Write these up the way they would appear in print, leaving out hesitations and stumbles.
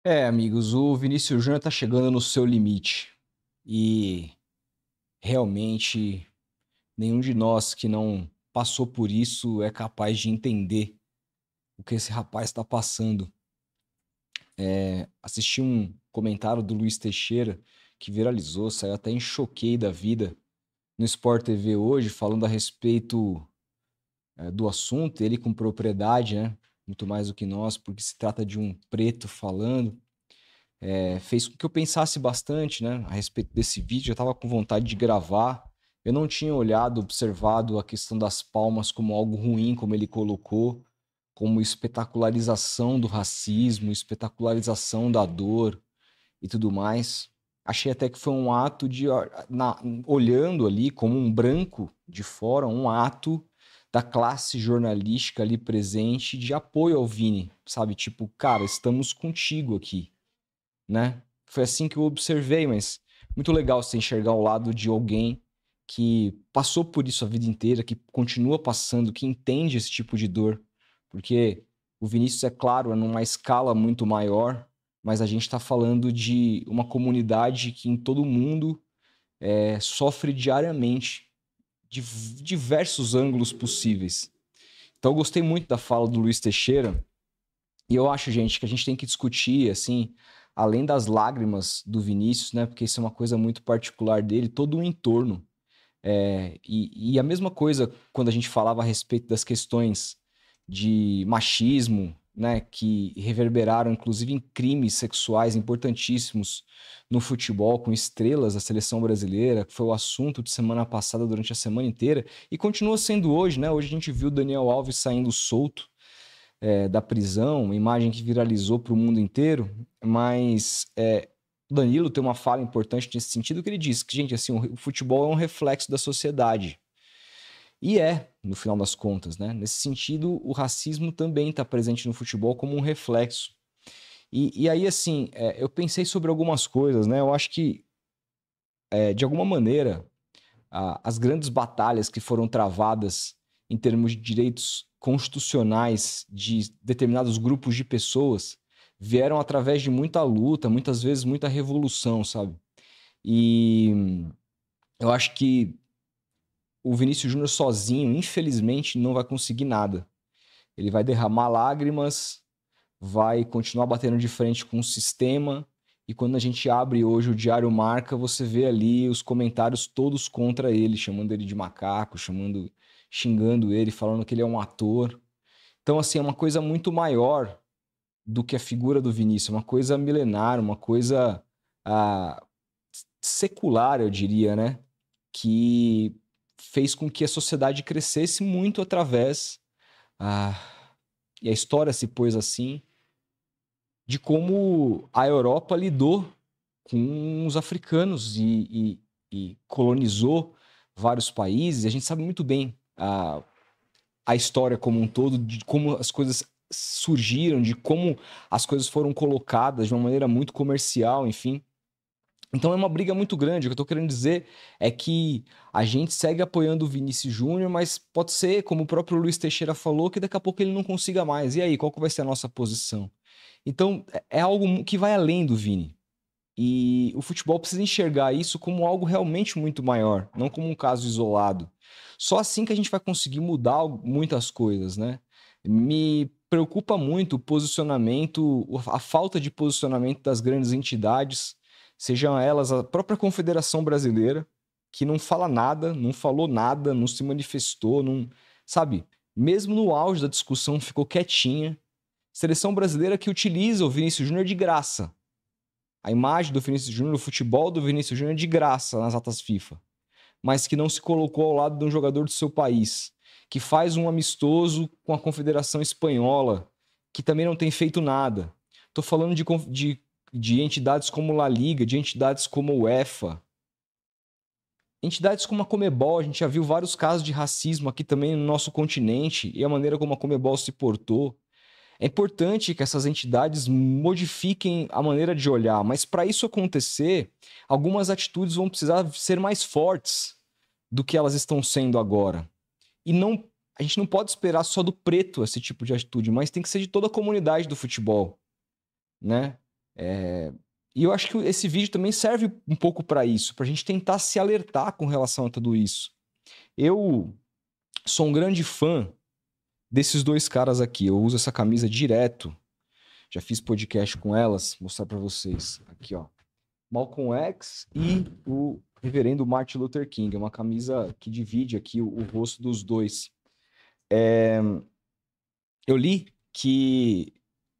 Amigos, o Vinícius Júnior tá chegando no seu limite. E realmente nenhum de nós que não passou por isso é capaz de entender o que esse rapaz está passando. Assisti um comentário do Luiz Teixeira que viralizou, saiu até em choquei da vida no Sport TV hoje, falando a respeito do assunto, ele com propriedade, né? Muito mais do que nós, porque se trata de um preto falando. Fez com que eu pensasse bastante, né, a respeito desse vídeo. Eu estava com vontade de gravar. Eu não tinha olhado, observado a questão das palmas como algo ruim, como ele colocou, como espetacularização do racismo, espetacularização da dor e tudo mais. Achei até que foi um ato de, olhando ali como um branco de fora, um ato da classe jornalística ali presente de apoio ao Vini, sabe? Tipo, cara, estamos contigo aqui, né? Foi assim que eu observei, mas muito legal você enxergar o lado de alguém que passou por isso a vida inteira, que continua passando, que entende esse tipo de dor. Porque o Vinícius, é claro, é numa escala muito maior, mas a gente está falando de uma comunidade que em todo mundo sofre diariamente de diversos ângulos possíveis. Então eu gostei muito da fala do Luiz Teixeira, e eu acho, gente, que a gente tem que discutir, assim, além das lágrimas do Vinícius, né? Porque isso é uma coisa muito particular dele, todo o entorno. E a mesma coisa quando a gente falava a respeito das questões de machismo, né? Que reverberaram, inclusive, em crimes sexuais importantíssimos no futebol, com estrelas da seleção brasileira, que foi o assunto de semana passada durante a semana inteira, e continua sendo hoje, né? Hoje a gente viu o Daniel Alves saindo solto da prisão, uma imagem que viralizou para o mundo inteiro, mas o Danilo tem uma fala importante nesse sentido, que ele diz que, gente, assim, o futebol é um reflexo da sociedade. E no final das contas, né? Nesse sentido, o racismo também está presente no futebol como um reflexo. E aí, assim, eu pensei sobre algumas coisas, né? Eu acho que, de alguma maneira, as grandes batalhas que foram travadas em termos de direitos constitucionais de determinados grupos de pessoas vieram através de muita luta, muitas vezes muita revolução, sabe? E eu acho que o Vinícius Júnior sozinho, infelizmente, não vai conseguir nada. Ele vai derramar lágrimas, vai continuar batendo de frente com o sistema. E quando a gente abre hoje o Diário Marca, você vê ali os comentários todos contra ele, chamando ele de macaco, xingando ele, falando que ele é um ator. Então, assim, é uma coisa muito maior do que a figura do Vinícius, uma coisa milenar, uma coisa ah, secular, eu diria, né? Que fez com que a sociedade crescesse muito através, ah, e a história se pôs assim, de como a Europa lidou com os africanos e colonizou vários países. A gente sabe muito bem a história como um todo, de como as coisas surgiram, de como as coisas foram colocadas de uma maneira muito comercial, enfim. Então é uma briga muito grande. O que eu tô querendo dizer é que a gente segue apoiando o Vinícius Júnior, mas pode ser, como o próprio Luiz Teixeira falou, que daqui a pouco ele não consiga mais. E aí, qual que vai ser a nossa posição? Então, é algo que vai além do Vini. E o futebol precisa enxergar isso como algo realmente muito maior, não como um caso isolado. Só assim que a gente vai conseguir mudar muitas coisas, né? Me preocupa muito o posicionamento, a falta de posicionamento das grandes entidades, sejam elas a própria Confederação Brasileira, que não fala nada, não falou nada, não se manifestou, não, sabe? Mesmo no auge da discussão ficou quietinha. Seleção brasileira que utiliza o Vinícius Júnior de graça. A imagem do Vinícius Júnior, o futebol do Vinícius Júnior de graça nas atas FIFA, mas que não se colocou ao lado de um jogador do seu país, que faz um amistoso com a Confederação Espanhola, que também não tem feito nada. Estou falando de entidades como La Liga, de entidades como o UEFA, entidades como a Comebol. A gente já viu vários casos de racismo aqui também no nosso continente e a maneira como a Comebol se portou. É importante que essas entidades modifiquem a maneira de olhar, mas para isso acontecer, algumas atitudes vão precisar ser mais fortes do que elas estão sendo agora. E não, a gente não pode esperar só do preto esse tipo de atitude, mas tem que ser de toda a comunidade do futebol, né? E eu acho que esse vídeo também serve um pouco para isso, para a gente tentar se alertar com relação a tudo isso. Eu sou um grande fã desses dois caras aqui. Eu uso essa camisa direto. Já fiz podcast com elas, vou mostrar para vocês. Aqui, ó. Malcolm X e o reverendo Martin Luther King. É uma camisa que divide aqui o rosto dos dois. Eu li que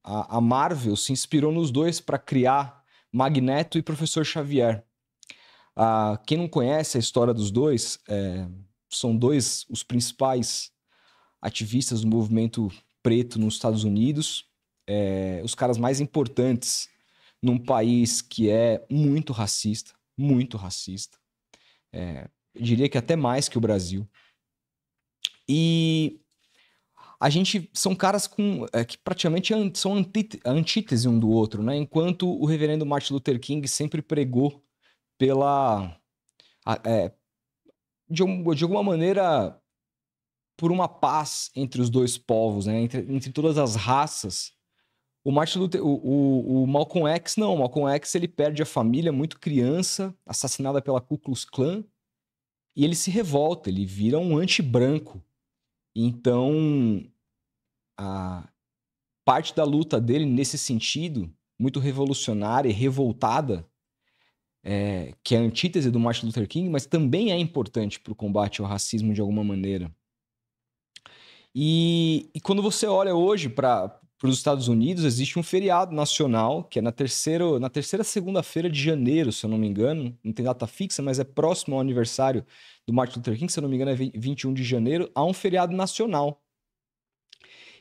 a Marvel se inspirou nos dois para criar Magneto e Professor Xavier. Quem não conhece a história dos dois, são dois os principais ativistas do movimento preto nos Estados Unidos, os caras mais importantes num país que é muito racista, muito racista. Eu diria que até mais que o Brasil. E a gente são caras que praticamente são a antítese um do outro, né? Enquanto o reverendo Martin Luther King sempre pregou de alguma maneira, por uma paz entre os dois povos, né? Entre todas as raças. O Martin Luther, o Malcolm X, não. O Malcolm X, ele perde a família muito criança, assassinada pela Ku Klux Klan, e ele se revolta, ele vira um anti-branco. Então, a parte da luta dele nesse sentido, muito revolucionária e revoltada, que é a antítese do Martin Luther King, mas também é importante para o combate ao racismo de alguma maneira. E quando você olha hoje para os Estados Unidos, existe um feriado nacional, que é na terceira segunda-feira de janeiro, se eu não me engano. Não tem data fixa, mas é próximo ao aniversário do Martin Luther King, se eu não me engano é 21 de janeiro, há um feriado nacional.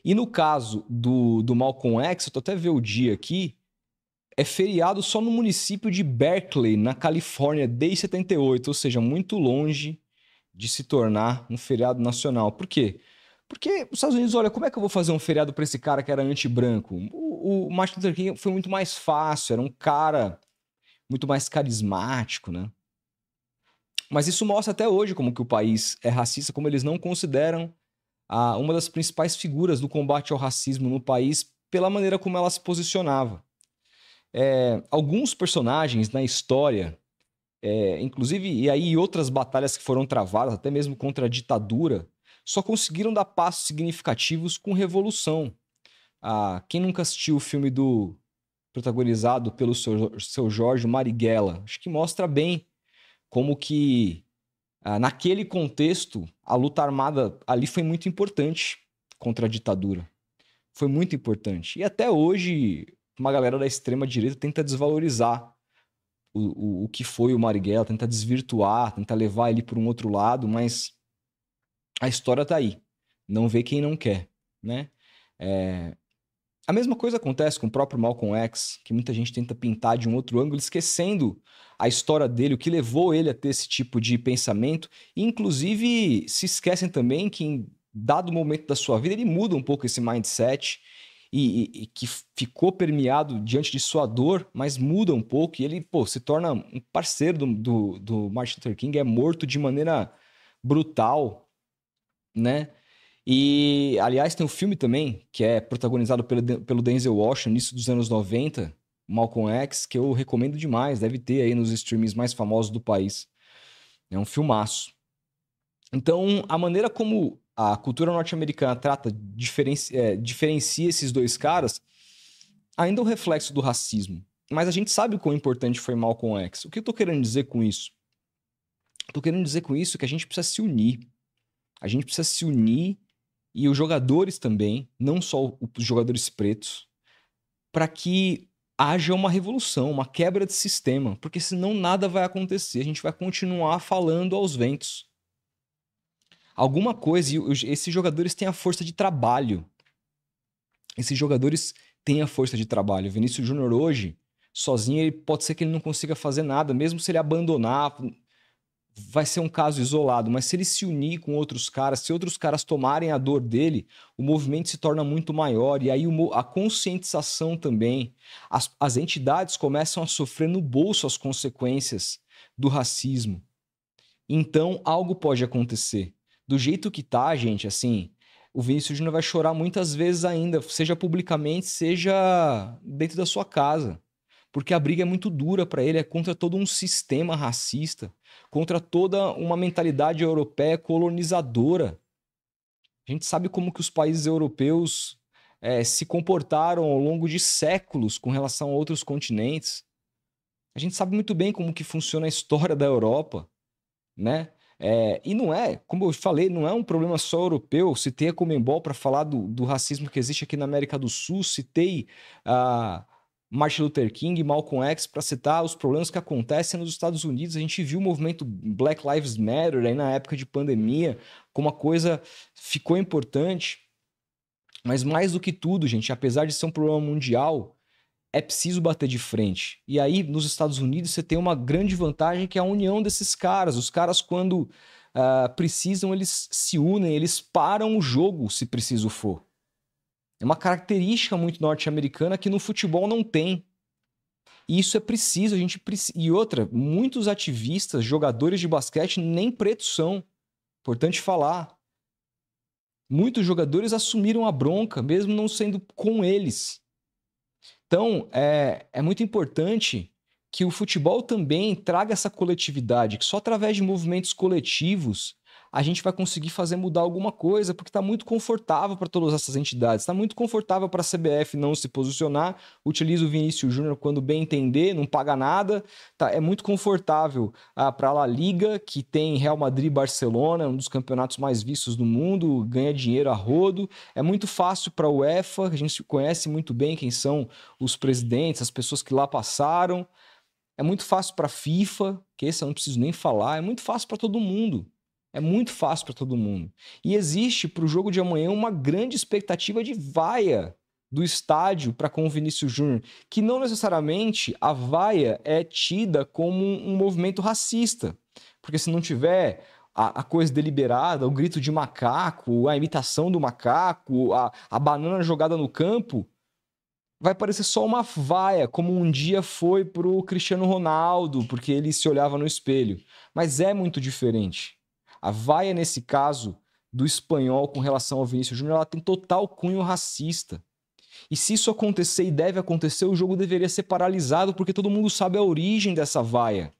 E no caso do Malcolm X, eu tô até vendo o dia aqui, é feriado só no município de Berkeley, na Califórnia, desde 78, ou seja, muito longe de se tornar um feriado nacional. Por quê? Porque os Estados Unidos, olha, como é que eu vou fazer um feriado para esse cara que era anti-branco? O Martin Luther King foi muito mais fácil, era um cara muito mais carismático, né? Mas isso mostra até hoje como que o país é racista, como eles não consideram uma das principais figuras do combate ao racismo no país pela maneira como ela se posicionava. Alguns personagens na história, inclusive, e aí outras batalhas que foram travadas, até mesmo contra a ditadura, só conseguiram dar passos significativos com revolução. Quem nunca assistiu o filme protagonizado pelo seu Jorge Marighella? Acho que mostra bem como que, naquele contexto, a luta armada ali foi muito importante contra a ditadura. Foi muito importante. E até hoje, uma galera da extrema-direita tenta desvalorizar o que foi o Marighella, tenta desvirtuar, tenta levar ele para um outro lado, mas a história tá aí. Não vê quem não quer, né? A mesma coisa acontece com o próprio Malcolm X, que muita gente tenta pintar de um outro ângulo, esquecendo a história dele, o que levou ele a ter esse tipo de pensamento, e inclusive se esquecem também que em dado momento da sua vida ele muda um pouco esse mindset e que ficou permeado diante de sua dor, mas muda um pouco e ele se torna um parceiro do Martin Luther King, é morto de maneira brutal, né? E, aliás, tem um filme também, que é protagonizado pelo Denzel Washington, início dos anos 90, Malcolm X, que eu recomendo demais, deve ter aí nos streams mais famosos do país. É um filmaço. Então, a maneira como a cultura norte-americana diferencia esses dois caras, ainda é um reflexo do racismo. Mas a gente sabe o quão importante foi Malcolm X. O que eu tô querendo dizer com isso? Tô querendo dizer com isso que a gente precisa se unir. A gente precisa se unir, e os jogadores também, não só os jogadores pretos, para que haja uma revolução, uma quebra de sistema, porque senão nada vai acontecer, a gente vai continuar falando aos ventos. Alguma coisa, e esses jogadores têm a força de trabalho. Esses jogadores têm a força de trabalho. O Vinícius Júnior hoje, sozinho, ele pode ser que ele não consiga fazer nada, mesmo se ele abandonar, vai ser um caso isolado, mas se ele se unir com outros caras, se outros caras tomarem a dor dele, o movimento se torna muito maior, e aí a conscientização também. As entidades começam a sofrer no bolso as consequências do racismo. Então, algo pode acontecer. Do jeito que tá, gente, assim, o Vinícius Júnior vai chorar muitas vezes ainda, seja publicamente, seja dentro da sua casa. porque a briga é muito dura para ele, é contra todo um sistema racista, contra toda uma mentalidade europeia colonizadora. A gente sabe como que os países europeus se comportaram ao longo de séculos com relação a outros continentes. A gente sabe muito bem como que funciona a história da Europa, né? E não é, como eu falei, não é um problema só europeu. Citei a Conmebol para falar do racismo que existe aqui na América do Sul, citei a Martin Luther King, Malcolm X, para citar os problemas que acontecem nos Estados Unidos. A gente viu o movimento Black Lives Matter aí na época de pandemia, como a coisa ficou importante. Mas mais do que tudo, gente, apesar de ser um problema mundial, é preciso bater de frente. E aí, nos Estados Unidos, você tem uma grande vantagem que é a união desses caras. Os caras, quando precisam, eles se unem, eles param o jogo, se preciso for. É uma característica muito norte-americana que no futebol não tem. E isso é preciso, a gente precisa. E outra, muitos ativistas, jogadores de basquete, nem pretos são. Importante falar. Muitos jogadores assumiram a bronca, mesmo não sendo com eles. Então, é muito importante que o futebol também traga essa coletividade, que só através de movimentos coletivos a gente vai conseguir fazer mudar alguma coisa, porque está muito confortável para todas essas entidades, está muito confortável para a CBF não se posicionar, utiliza o Vinícius Júnior quando bem entender, não paga nada, é muito confortável para a La Liga, que tem Real Madrid e Barcelona, um dos campeonatos mais vistos do mundo, ganha dinheiro a rodo, é muito fácil para a UEFA, a gente conhece muito bem quem são os presidentes, as pessoas que lá passaram, é muito fácil para a FIFA, que esse eu não preciso nem falar, é muito fácil para todo mundo. É muito fácil para todo mundo. E existe para o jogo de amanhã uma grande expectativa de vaia do estádio para com o Vinícius Júnior, que não necessariamente a vaia é tida como um movimento racista, porque se não tiver a coisa deliberada, o grito de macaco, a imitação do macaco, a banana jogada no campo, vai parecer só uma vaia, como um dia foi pro Cristiano Ronaldo, porque ele se olhava no espelho. Mas é muito diferente. A vaia, nesse caso, do espanhol com relação ao Vinícius Júnior, ela tem total cunho racista. E se isso acontecer e deve acontecer, o jogo deveria ser paralisado, porque todo mundo sabe a origem dessa vaia.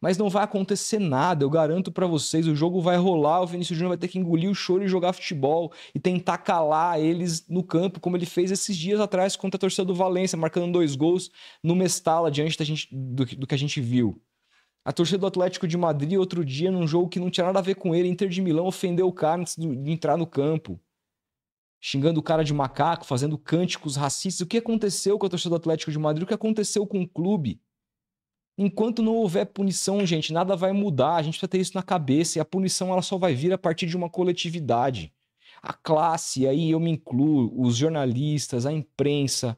Mas não vai acontecer nada, eu garanto para vocês, o jogo vai rolar, o Vinícius Júnior vai ter que engolir o choro e jogar futebol e tentar calar eles no campo, como ele fez esses dias atrás contra a torcida do Valência, marcando 2 gols no Mestalla, diante do que a gente viu. A torcida do Atlético de Madrid, outro dia, num jogo que não tinha nada a ver com ele, Inter de Milão, ofendeu o cara antes de entrar no campo, xingando o cara de macaco, fazendo cânticos racistas. O que aconteceu com a torcida do Atlético de Madrid? O que aconteceu com o clube? Enquanto não houver punição, gente, nada vai mudar. A gente precisa ter isso na cabeça. E a punição ela só vai vir a partir de uma coletividade. A classe, aí eu me incluo, os jornalistas, a imprensa,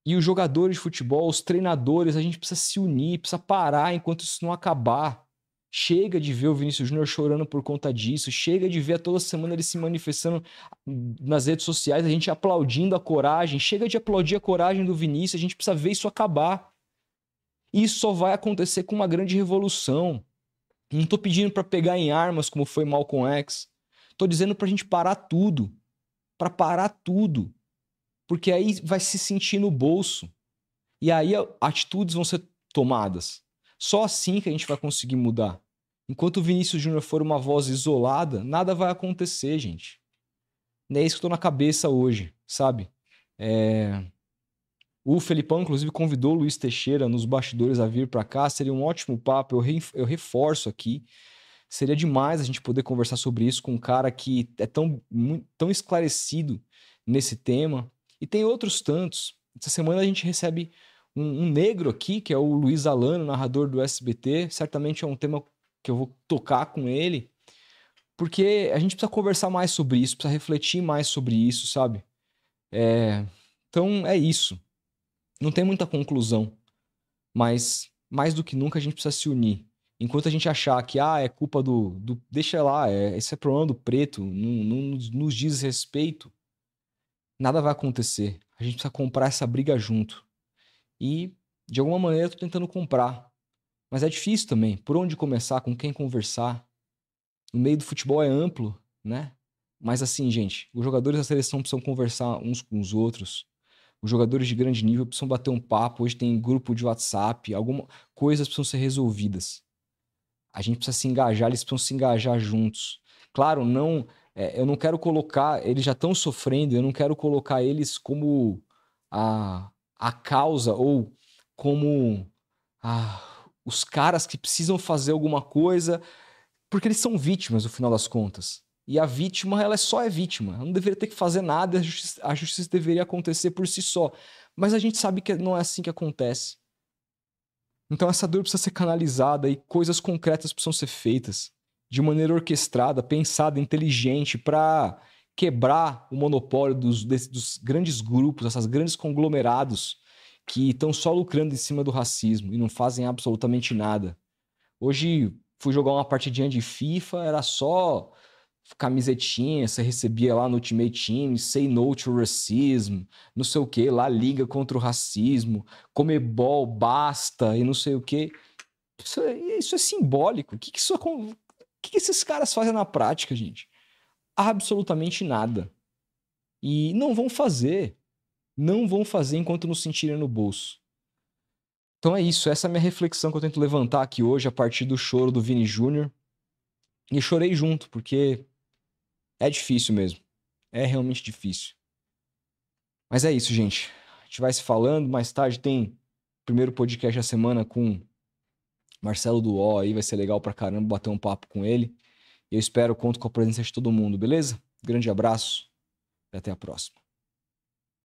e os jogadores de futebol, os treinadores, a gente precisa se unir, precisa parar enquanto isso não acabar. Chega de ver o Vinícius Júnior chorando por conta disso. Chega de ver toda semana ele se manifestando nas redes sociais, a gente aplaudindo a coragem. Chega de aplaudir a coragem do Vinícius, a gente precisa ver isso acabar. E isso só vai acontecer com uma grande revolução. Não estou pedindo para pegar em armas, como foi Malcolm X. Estou dizendo para a gente parar tudo. Para parar tudo. Porque aí vai se sentir no bolso. E aí atitudes vão ser tomadas. Só assim que a gente vai conseguir mudar. Enquanto o Vinícius Júnior for uma voz isolada, nada vai acontecer, gente. É isso que eu tô na cabeça hoje, sabe? O Felipão, inclusive, convidou o Luiz Teixeira nos bastidores a vir para cá. Seria um ótimo papo. Eu reforço aqui. Seria demais a gente poder conversar sobre isso com um cara que é tão esclarecido nesse tema. E tem outros tantos. Essa semana a gente recebe um negro aqui, que é o Luiz Alano, narrador do SBT. Certamente é um tema que eu vou tocar com ele. Porque a gente precisa conversar mais sobre isso, precisa refletir mais sobre isso, sabe? Então é isso. Não tem muita conclusão, mas mais do que nunca a gente precisa se unir. Enquanto a gente achar que é culpa deixa lá, esse é problema do preto, não nos diz respeito, nada vai acontecer. A gente precisa comprar essa briga junto. E, de alguma maneira, eu tô tentando comprar. Mas é difícil também. Por onde começar, com quem conversar? O meio do futebol é amplo, né? Mas assim, gente, os jogadores da seleção precisam conversar uns com os outros. Os jogadores de grande nível precisam bater um papo. Hoje tem grupo de WhatsApp, algumas coisas precisam ser resolvidas. A gente precisa se engajar, eles precisam se engajar juntos. Claro, não, eu não quero colocar, eles já estão sofrendo, eu não quero colocar eles como a causa ou como os caras que precisam fazer alguma coisa, porque eles são vítimas no final das contas. E a vítima, ela só é vítima. Ela não deveria ter que fazer nada, a justiça deveria acontecer por si só. Mas a gente sabe que não é assim que acontece. Então essa dor precisa ser canalizada e coisas concretas precisam ser feitas de maneira orquestrada, pensada, inteligente, para quebrar o monopólio dos grandes grupos, essas grandes conglomerados que estão só lucrando em cima do racismo e não fazem absolutamente nada. Hoje fui jogar uma partidinha de FIFA, era só camisetinha, você recebia lá no Ultimate Team, say no to racism, não sei o que, lá liga contra o racismo, Comebol, basta e não sei o que. Isso é simbólico. O que esses caras fazem na prática, gente? Absolutamente nada. E não vão fazer. Não vão fazer enquanto não sentirem no bolso. Então é isso, essa é a minha reflexão que eu tento levantar aqui hoje a partir do choro do Vini Júnior. E chorei junto, porque é difícil mesmo. É realmente difícil. Mas é isso, gente. A gente vai se falando. Mais tarde tem o primeiro podcast da semana com Marcelo Duó. Aí vai ser legal pra caramba bater um papo com ele. Eu espero, conto com a presença de todo mundo, beleza? Grande abraço e até a próxima.